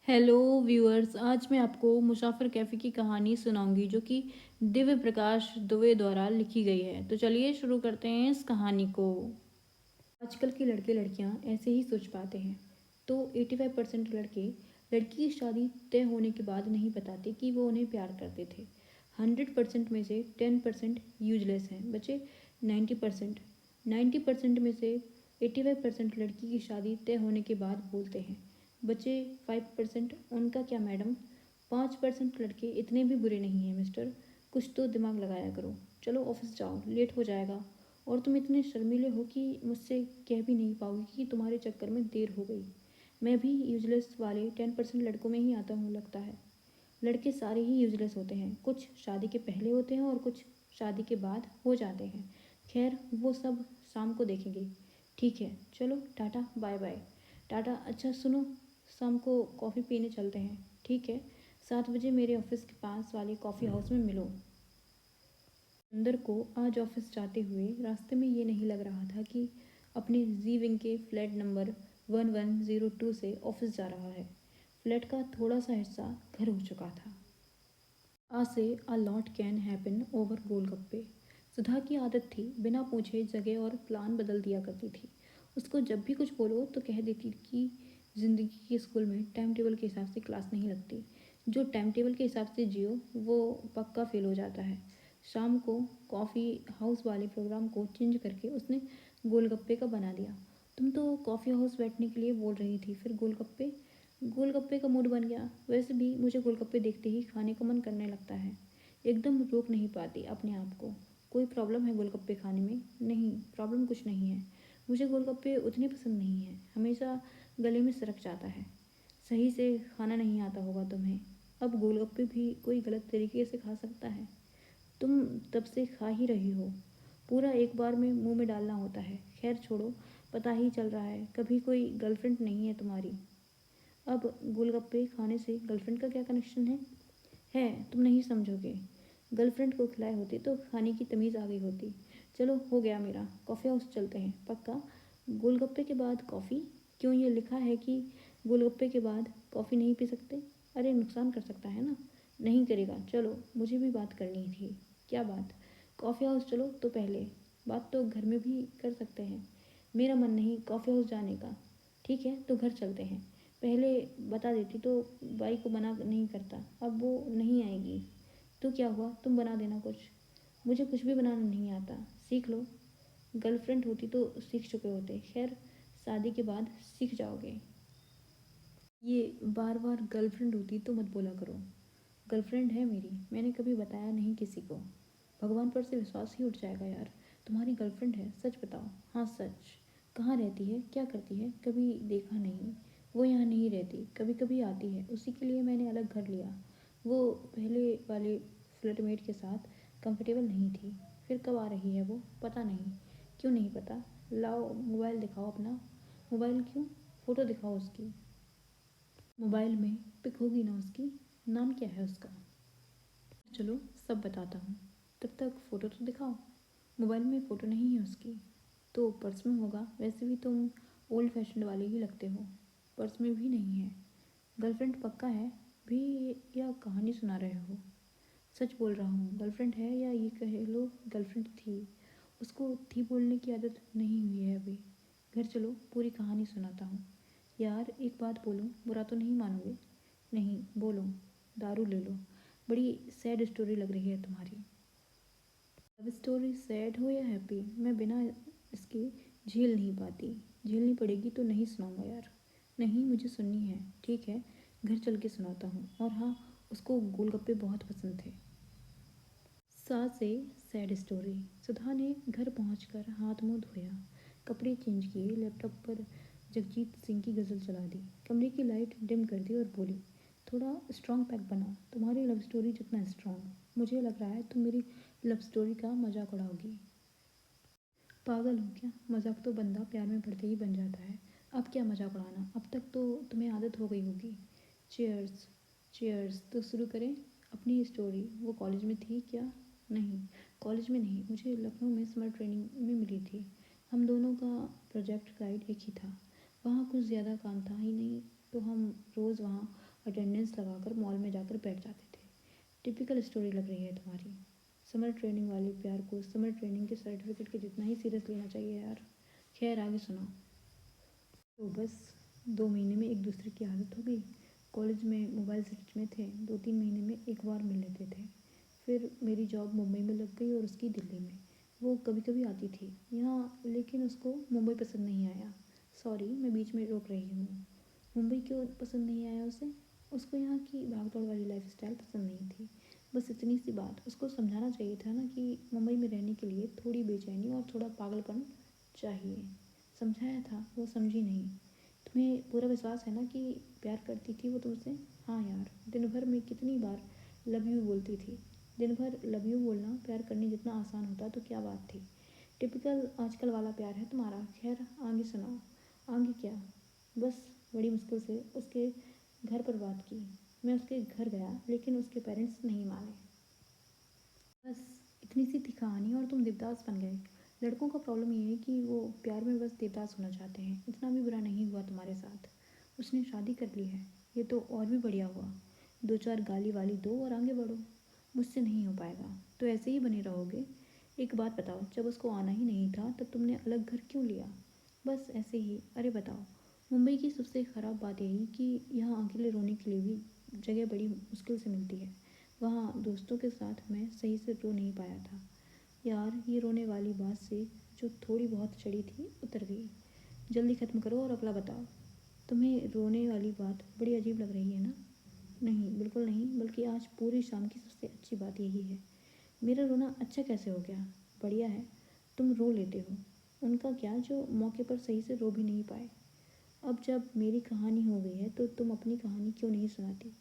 Hello viewers, आज मैं आपको मुसाफिर कैफ़े की कहानी सुनाऊंगी जो कि दिव्य प्रकाश दुबे द्वारा लिखी गई है। तो चलिए शुरू करते हैं इस कहानी को। आजकल के लड़के लड़कियां ऐसे ही सोच पाते हैं। तो 85% लड़के लड़की की शादी तय होने के बाद नहीं बताते कि वो उन्हें प्यार करते थे। 100% में से 10% यूजलेस हैं, बचे 90%। 90% में से 85% लड़की की शादी तय होने के बाद बोलते हैं, बचे 5%। उनका क्या मैडम? 5% लड़के इतने भी बुरे नहीं हैं मिस्टर, कुछ तो दिमाग लगाया करो। चलो ऑफिस जाओ, लेट हो जाएगा। और तुम इतने शर्मीले हो कि मुझसे कह भी नहीं पाओगे कि तुम्हारे चक्कर में देर हो गई। मैं भी यूजलेस वाले 10% लड़कों में ही आता हूँ लगता है। लड़के सारे ही यूजलेस होते हैं, कुछ शादी के पहले होते हैं और कुछ शादी के बाद हो जाते हैं। खैर वो सब शाम को देखेंगे। ठीक है, चलो टाटा बाय बाय। टाटा। अच्छा सुनो, शाम को कॉफ़ी पीने चलते हैं। ठीक है, 7 बजे मेरे ऑफिस के पास वाले कॉफ़ी हाउस में मिलो। अंदर को आज ऑफिस जाते हुए रास्ते में ये नहीं लग रहा था कि अपने जी विंग के फ्लैट नंबर 1102 से ऑफिस जा रहा है। फ्लैट का थोड़ा सा हिस्सा घर हो चुका था। आज से a lot can happen over golgappe. Sudha की आदत थी बिना पूछे जगह और प्लान बदल दिया करती थी। उसको जब भी कुछ बोलो तो कह देती कि ज़िंदगी के स्कूल में टाइम टेबल के हिसाब से क्लास नहीं लगती। जो टाइम टेबल के हिसाब से जियो वो पक्का फेल हो जाता है। शाम को कॉफ़ी हाउस वाले प्रोग्राम को चेंज करके उसने गोलगप्पे का बना दिया। तुम तो कॉफ़ी हाउस बैठने के लिए बोल रही थी, फिर गोलगप्पे? गोलगप्पे का मूड बन गया। वैसे भी मुझे गोलगप्पे देखते ही खाने का मन करने लगता है। एकदम रोक नहीं पाती अपने आप को। कोई प्रॉब्लम है गोलगप्पे खाने में? नहीं, प्रॉब्लम कुछ नहीं है। मुझे गोलगप्पे उतने पसंद नहीं हैं, हमेशा गले में सरक जाता है। सही से खाना नहीं आता होगा तुम्हें। अब गोलगप्पे भी कोई गलत तरीके से खा सकता है? तुम तब से खा ही रही हो। पूरा एक बार में मुंह में डालना होता है। खैर छोड़ो, पता ही चल रहा है कभी कोई गर्लफ्रेंड नहीं है तुम्हारी। अब गोलगप्पे खाने से गर्लफ्रेंड का क्या कनेक्शन है? तुम नहीं समझोगे। गर्लफ्रेंड को खिलाए होते तो खाने की तमीज़ आ गई होती। चलो हो गया मेरा, कॉफ़ी हाउस चलते हैं पक्का। गोलगप्पे के बाद कॉफ़ी? क्यों, ये लिखा है कि गोलगप्पे के बाद कॉफ़ी नहीं पी सकते? अरे नुकसान कर सकता है ना। नहीं करेगा, चलो मुझे भी बात करनी थी। क्या बात? कॉफ़ी हाउस चलो तो पहले। बात तो घर में भी कर सकते हैं। मेरा मन नहीं कॉफ़ी हाउस जाने का। ठीक है तो घर चलते हैं। पहले बता देती तो बाई को मना नहीं करता। अब वो नहीं आएगी तो क्या हुआ, तुम बना देना कुछ। मुझे कुछ भी बनाना नहीं आता, सीख लो। गर्लफ्रेंड होती तो सीख चुके होते। खैर शादी के बाद सीख जाओगे। ये बार बार गर्लफ्रेंड होती तो मत बोला करो। गर्लफ्रेंड है मेरी, मैंने कभी बताया नहीं किसी को। भगवान पर से विश्वास ही उठ जाएगा यार। तुम्हारी गर्लफ्रेंड है, सच बताओ। हाँ सच। कहाँ रहती है, क्या करती है? कभी देखा नहीं। वो यहाँ नहीं रहती, कभी कभी आती है, उसी के लिए मैंने अलग घर लिया। वो पहले वाले फ्लैटमेट के साथ कंफर्टेबल नहीं थी। फिर कब आ रही है वो? पता नहीं। क्यों नहीं पता? लाओ मोबाइल दिखाओ अपना। मोबाइल क्यों? फ़ोटो दिखाओ उसकी। मोबाइल में पिक होगी ना उसकी। नाम क्या है उसका? चलो सब बताता हूँ, तब तक फ़ोटो तो दिखाओ। मोबाइल में फ़ोटो नहीं है उसकी तो पर्स में होगा। वैसे भी तुम ओल्ड फैशन वाले ही लगते हो। पर्स में भी नहीं है। गर्लफ्रेंड पक्का है भी या कहानी सुना रहे हो? सच बोल रहा हूँ, गर्लफ्रेंड है, या ये कह लो गर्लफ्रेंड थी। उसको थी बोलने की आदत नहीं हुई है अभी। घर चलो, पूरी कहानी सुनाता हूँ। यार एक बात बोलूँ, बुरा तो नहीं मानोगे? नहीं, बोलो। दारू ले लो। बड़ी सैड स्टोरी लग रही है तुम्हारी। लव स्टोरी सैड हो या हैप्पी, मैं बिना इसके झेल नहीं पाती। झेलनी पड़ेगी तो नहीं सुनाऊंगा यार। नहीं, मुझे सुननी है। ठीक है, घर चल के सुनाता हूँ। और हाँ, उसको गोलगप्पे बहुत पसंद थे। सा से सैड स्टोरी। सुधा ने घर पहुंचकर हाथ मुंह धोया, कपड़े चेंज किए, लैपटॉप पर जगजीत सिंह की गज़ल चला दी, कमरे की लाइट डिम कर दी और बोली, थोड़ा स्ट्रॉन्ग पैक बना, तुम्हारी लव स्टोरी जितना स्ट्रॉन्ग। मुझे लग रहा है तुम मेरी लव स्टोरी का मजाक उड़ाओगी। पागल हो क्या? मजाक तो बंदा प्यार में पड़ते ही बन जाता है। अब क्या मजाक उड़ाना, अब तक तो तुम्हें आदत हो गई होगी। चेयर्स। चेयर्स। तो शुरू करें अपनी स्टोरी। वो कॉलेज में थी क्या? नहीं, कॉलेज में नहीं, मुझे लखनऊ में समर ट्रेनिंग में मिली थी। हम दोनों का प्रोजेक्ट गाइड एक ही था। वहाँ कुछ ज़्यादा काम था ही नहीं तो हम रोज़ वहाँ अटेंडेंस लगाकर मॉल में जाकर बैठ जाते थे। टिपिकल स्टोरी लग रही है तुम्हारी। समर ट्रेनिंग वाले प्यार को समर ट्रेनिंग के सर्टिफिकेट के जितना ही सीरियस लेना चाहिए यार। खैर आगे सुनाओ। तो बस 2 महीने में एक दूसरे की आदत हो गई। कॉलेज में मोबाइल से टच में थे, 2-3 महीने में एक बार मिल लेते थे। फिर मेरी जॉब मुंबई में लग गई और उसकी दिल्ली में। वो कभी कभी आती थी यहाँ, लेकिन उसको मुंबई पसंद नहीं आया। सॉरी, मैं बीच में रोक रही हूँ। मुंबई क्यों पसंद नहीं आया उसे? उसको यहाँ की भागदौड़ वाली लाइफ स्टाइल पसंद नहीं थी। बस इतनी सी बात। उसको समझाना चाहिए था ना कि मुंबई में रहने के लिए थोड़ी बेचैनी और थोड़ा पागलपन चाहिए। समझाया था, वो समझी नहीं। तुम्हें पूरा विश्वास है ना कि प्यार करती थी वो तुमसे? हाँ यार, दिन भर में कितनी बार लव यू बोलती थी। दिन भर लव यू बोलना प्यार करने जितना आसान होता तो क्या बात थी। टिपिकल आजकल वाला प्यार है तुम्हारा। खैर आगे सुनाओ। आगे क्या, बस बड़ी मुश्किल से उसके घर पर बात की। मैं उसके घर गया लेकिन उसके पेरेंट्स नहीं माने। बस इतनी सी थी कहानी और तुम देवदास बन गए। लड़कों का प्रॉब्लम ये है कि वो प्यार में बस देवदास होना चाहते हैं। इतना भी बुरा नहीं हुआ तुम्हारे साथ। उसने शादी कर ली है, ये तो और भी बढ़िया हुआ। 2-4 गाली वाली दो और आगे बढ़ो। मुझसे नहीं हो पाएगा, तो ऐसे ही बने रहोगे। एक बात बताओ, जब उसको आना ही नहीं था तब तुमने अलग घर क्यों लिया? बस ऐसे ही। अरे बताओ, मुंबई की सबसे ख़राब बात यही कि यहाँ अकेले रोने के लिए भी जगह बड़ी मुश्किल से मिलती है। वहाँ दोस्तों के साथ मैं सही से रो नहीं पाया था। यार ये रोने वाली बात से जो थोड़ी बहुत चढ़ी थी उतर गई। जल्दी ख़त्म करो और अगला बताओ। तुम्हें रोने वाली बात बड़ी अजीब लग रही है ना? नहीं, बिल्कुल नहीं, बल्कि आज पूरी शाम की सबसे अच्छी बात यही है। मेरा रोना अच्छा कैसे हो गया? बढ़िया है, तुम रो लेते हो। उनका क्या जो मौके पर सही से रो भी नहीं पाए। अब जब मेरी कहानी हो गई है तो तुम अपनी कहानी क्यों नहीं सुनाती?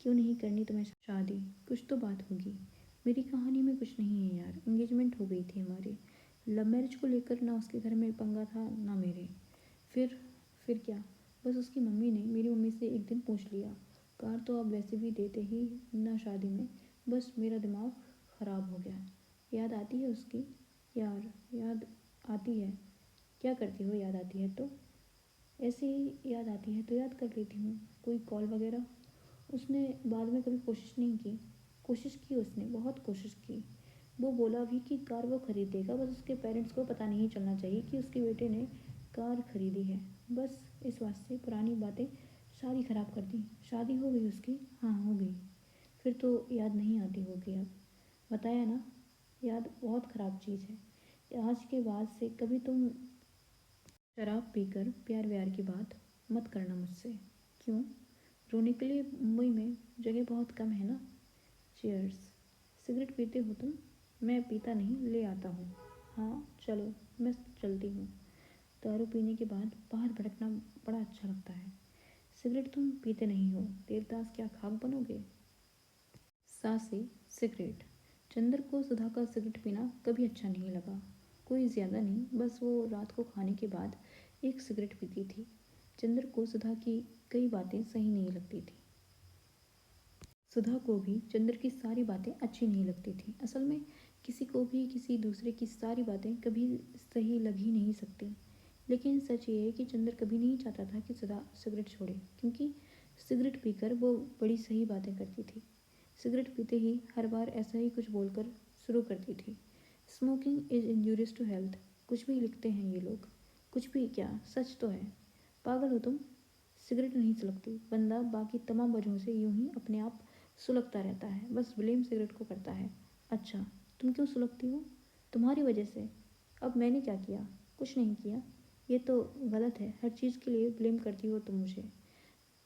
क्यों नहीं करनी तुम्हें शादी? कुछ तो बात होगी। मेरी कहानी में कुछ नहीं है यार। एंगेजमेंट हो गई थी हमारी। लव मैरिज को लेकर ना उसके घर में पंगा था ना मेरे। फिर फिर क्या? बस उसकी मम्मी ने मेरी मम्मी से एक दिन पूछ लिया। कार तो आप वैसे भी देते ही ना शादी में। बस मेरा दिमाग ख़राब हो गया। याद आती है उसकी? यार याद आती है। क्या करती हो याद आती है तो? ऐसे ही याद आती है तो याद कर लेती हूँ। कोई कॉल वगैरह? उसने बाद में कभी कोशिश नहीं की? कोशिश की उसने, बहुत कोशिश की। वो बोला भी कि कार वो खरीदेगा, बस उसके पेरेंट्स को पता नहीं चलना चाहिए कि उसके बेटे ने कार खरीदी है। बस इस वास्ते पुरानी बातें सारी ख़राब कर दी। शादी हो गई उसकी? हाँ हो गई। फिर तो याद नहीं आती होगी अब। बताया ना, याद बहुत ख़राब चीज़ है। आज के बाद से कभी तुम शराब पीकर प्यार व्यार की बात मत करना मुझसे। क्यों? रोने के लिए मुंबई में जगह बहुत कम है ना। चीयर्स। सिगरेट पीते हो तुम? मैं पीता नहीं, ले आता हूँ। हाँ चलो, मैं चलती हूँ। दारू पीने के बाद बाहर भटकना बड़ा अच्छा लगता है। सिगरेट तुम पीते नहीं हो, देवदास क्या खाक बनोगे? सासे सिगरेट। चंदर को सुधा का सिगरेट पीना कभी अच्छा नहीं लगा। कोई ज़्यादा नहीं, बस वो रात को खाने के बाद एक सिगरेट पीती थी। चंदर को सुधा की कई बातें सही नहीं लगती थी। सुधा को भी चंद्र की सारी बातें अच्छी नहीं लगती थी। असल में किसी को भी किसी दूसरे की सारी बातें कभी सही लग ही नहीं सकती। लेकिन सच ये है कि चंद्र कभी नहीं चाहता था कि सुधा सिगरेट छोड़े, क्योंकि सिगरेट पीकर वो बड़ी सही बातें करती थी। सिगरेट पीते ही हर बार ऐसा ही कुछ बोलकर शुरू करती थी। Smoking is injurious to health. कुछ भी लिखते हैं ये लोग। कुछ भी क्या, सच तो है। पागल हो तुम? सिगरेट नहीं सुलगती। बंदा बाकी तमाम वजहों से यूं ही अपने आप सुलगता रहता है, बस ब्लेम सिगरेट को करता है। अच्छा, तुम क्यों सुलगती हो? तुम्हारी वजह से। अब मैंने क्या किया? कुछ नहीं किया। ये तो गलत है, हर चीज़ के लिए ब्लेम करती हो तुम मुझे।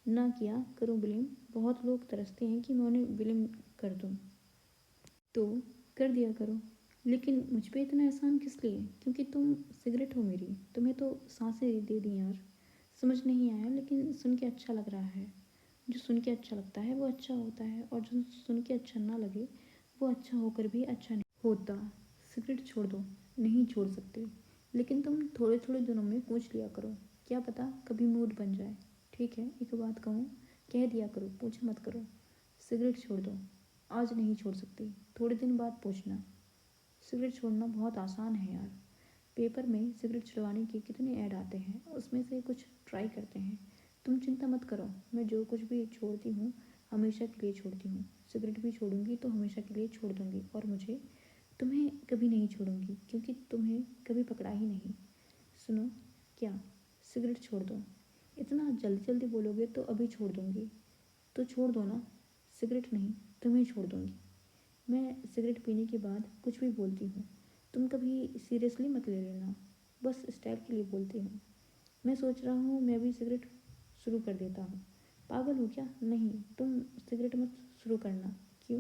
ना किया करूँ ब्लेम। बहुत लोग तरसते हैं कि मैं उन्हें ब्लेम कर दूँ, तो कर दिया करो। लेकिन मुझ पे इतना एहसान किस लिए? क्योंकि तुम सिगरेट हो मेरी। तुम्हें तो सांसें दे दी यार। समझ नहीं आया, लेकिन सुन के अच्छा लग रहा है। जो सुन के अच्छा लगता है वो अच्छा होता है, और जो सुन के अच्छा ना लगे वो अच्छा होकर भी अच्छा नहीं होता। सिगरेट छोड़ दो। नहीं छोड़ सकती, लेकिन तुम थोड़े थोड़े दिनों में पूछ लिया करो। क्या पता कभी मूड बन जाए। ठीक है, एक बात कहूँ, कह दिया करो, पूछा मत करो। सिगरेट छोड़ दो। आज नहीं छोड़ सकती, थोड़े दिन बाद पूछना। सिगरेट छोड़ना बहुत आसान है यार। पेपर में सिगरेट छुड़वाने के कितने ऐड आते हैं, उसमें से कुछ ट्राई करते हैं। तुम चिंता मत करो, मैं जो कुछ भी छोड़ती हूँ हमेशा के लिए छोड़ती हूँ। सिगरेट भी छोड़ूंगी तो हमेशा के लिए छोड़ दूंगी, और मुझे तुम्हें कभी नहीं छोड़ूंगी क्योंकि तुम्हें कभी पकड़ा ही नहीं। सुनो, क्या सिगरेट छोड़ दो? इतना जल्दी जल्दी बोलोगे तो अभी छोड़ दूंगी। तो छोड़ दो ना। सिगरेट नहीं, तुम्हें छोड़ दूंगी। मैं सिगरेट पीने के बाद कुछ भी बोलती हूँ, तुम कभी सीरियसली मत ले लेना, बस स्टाइल के लिए बोलती हूँ। मैं सोच रहा हूँ मैं भी सिगरेट शुरू कर देता हूँ। पागल हो क्या? नहीं, तुम सिगरेट मत शुरू करना। क्यों?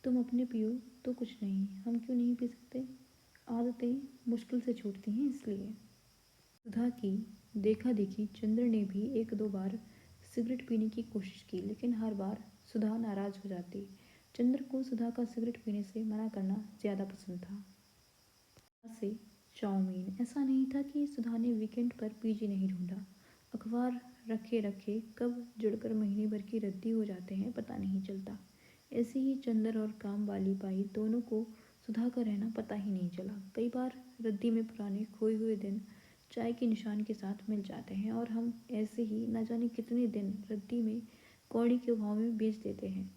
तुम अपने पियो तो कुछ नहीं, हम क्यों नहीं पी सकते? आदतें मुश्किल से छूटती हैं इसलिए। सुधा की देखा देखी चंद्र ने भी एक दो बार सिगरेट पीने की कोशिश की, लेकिन हर बार सुधा नाराज हो जाती। चंद्र को सुधा का सिगरेट पीने से मना करना ज़्यादा पसंद था। से चाउमीन। ऐसा नहीं था कि सुधा ने वीकेंड पर पीजी नहीं ढूंढा। अखबार रखे रखे कब जुड़कर महीने भर की रद्दी हो जाते हैं पता नहीं चलता। ऐसे ही चंदर और काम वाली बाई दोनों को सुधा का रहना पता ही नहीं चला। कई बार रद्दी में पुराने खोए हुए दिन चाय के निशान के साथ मिल जाते हैं और हम ऐसे ही न जाने कितने दिन रद्दी में कौड़ी के भाव में बेच देते हैं।